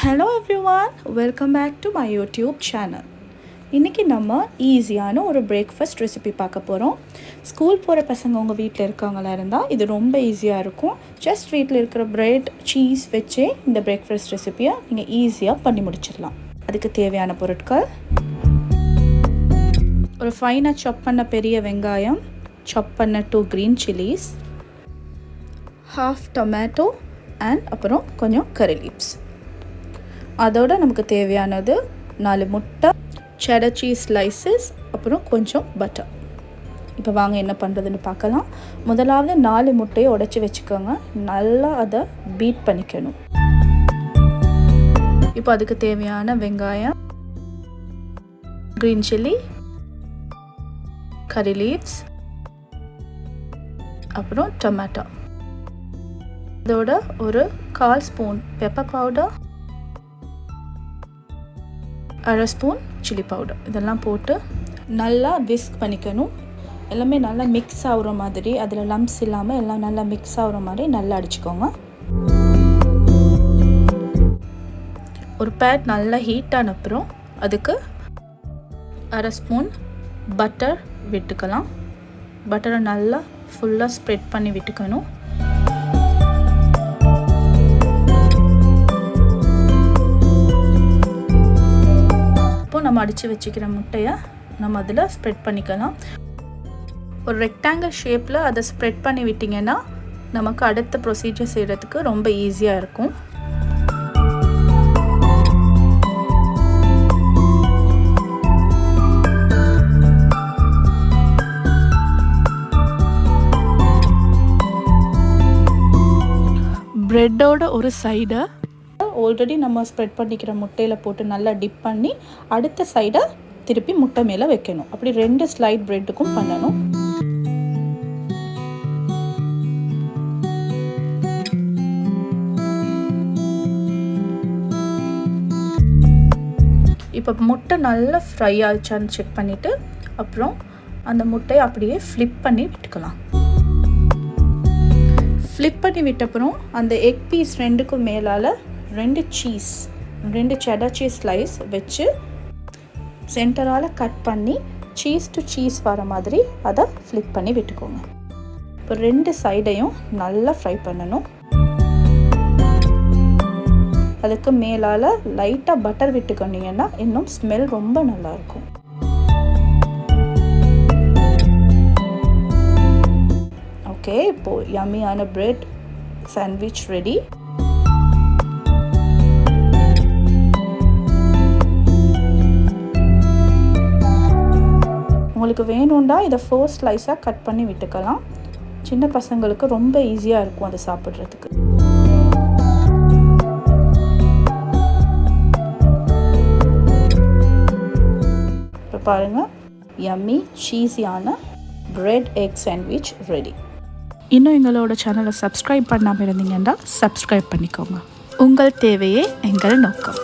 Hello everyone, welcome back to my YouTube channel. இன்றைக்கி நம்ம ஈஸியான ஒரு பிரேக்ஃபாஸ்ட் ரெசிபி பார்க்க போகிறோம். ஸ்கூல் போகிற பசங்க உங்கள் வீட்டில் இருக்காங்களா இருந்தால் இது ரொம்ப ஈஸியாக இருக்கும். ஜஸ்ட் வீட்டில் இருக்கிற பிரெட் சீஸ் வச்சே இந்த பிரேக்ஃபாஸ்ட் ரெசிபியை நீங்கள் ஈஸியாக பண்ணி முடிச்சிடலாம். அதுக்கு தேவையான பொருட்கள்: ஒரு ஃபைனாக சாப் பண்ண பெரிய வெங்காயம், சாப் பண்ண 2 green chilies, half tomato and அப்புறம் கொஞ்சம் கரி லீவ்ஸ். அதோடு நமக்கு தேவையானது 4 முட்டை, cheddar cheese slices, அப்புறம் கொஞ்சம் பட்டர். இப்போ வாங்க என்ன பண்ணுறதுன்னு பார்க்கலாம். முதலாவது 4 முட்டையை உடைச்சி வச்சுக்கோங்க. நல்லா அதை பீட் பண்ணிக்கணும். இப்போ அதுக்கு தேவையான வெங்காயம், க்ரீன் சில்லி, கரி லீவ்ஸ், அப்புறம் டொமேட்டோ. இதோட ஒரு 1/4 spoon pepper powder, 1/2 spoon chilli powder இதெல்லாம் போட்டு நல்லா விஸ்க் பண்ணிக்கணும். எல்லாமே நல்லா மிக்ஸ் ஆகிற மாதிரி, அதில் லம்ப்ஸ் இல்லாமல் எல்லாம் நல்லா மிக்ஸ் ஆகிற மாதிரி நல்லா அடிச்சுக்கோங்க. ஒரு பேட் நல்லா ஹீட் ஆன அப்புறம் அதுக்கு 1/2 ஸ்பூன் பட்டர் விட்டுக்கலாம். பட்டரை நல்லா ஃபுல்லாக ஸ்ப்ரெட் பண்ணி விட்டுக்கணும். நம்ம அடித்து வச்சுக்கிற முட்டையை நம்ம அதில் ஸ்ப்ரெட் பண்ணிக்கலாம். ஒரு ரெக்டாங்கிள் ஷேப்பில் அதை ஸ்ப்ரெட் பண்ணி விட்டிங்கன்னா நமக்கு அடுத்த ப்ரொசீஜர் செய்கிறதுக்கு ரொம்ப ஈஸியாக இருக்கும். ப்ரெட்டோட ஒரு சைடை ஆல்ரெடி நம்ம ஸ்ப்ரெட் பண்ணிக்கிற முட்டையில் போட்டு நல்லா டிப் பண்ணி அடுத்த சைடை திருப்பி முட்டை மேலே வைக்கணும். அப்படி 2 ஸ்லைட் ப்ரெட்டுக்கும் பண்ணணும். இப்போ முட்டை நல்லா ஃப்ரை ஆயிடுச்சான்னு செக் பண்ணிவிட்டு அப்புறம் அந்த முட்டையை அப்படியே ஃப்ளிப் பண்ணி விட்டுக்கலாம். ஃப்ளிப் பண்ணி விட்டப்புறம் அந்த எக் பீஸ் 2க்கும் மேலால் 2 cheddar cheese ஸ்லைஸ் வச்சு சென்டரால் கட் பண்ணி சீஸ் டு சீஸ் வர மாதிரி அதை ஃப்ளிப் பண்ணி விட்டுக்கோங்க. இப்போ 2 சைடையும் நல்லா ஃப்ரை பண்ணணும். அதுக்கு மேலால் லைட்டாக பட்டர் விட்டுக்கொண்டீங்கன்னா இன்னும் ஸ்மெல் ரொம்ப நல்லாயிருக்கும். ஓகே, இப்போது யம்மியான பிரெட் சாண்ட்விச் ரெடி. உங்களுக்கு வேணும்னா இதை 4 ஸ்லைஸாக கட் பண்ணி விட்டுக்கலாம். சின்ன பசங்களுக்கு ரொம்ப ஈஸியாக இருக்கும் அதை சாப்பிட்றதுக்கு. இப்போ பாருங்கள், யம்மி சீஸியான பிரெட் எக் சாண்ட்விச் ரெடி. இன்னும் எங்களோட சேனலை சப்ஸ்கிரைப் பண்ணாமல் இருந்தீங்கன்னா சப்ஸ்கிரைப் பண்ணிக்கோங்க. உங்கள் தேவையே எங்கள் நோக்கம்.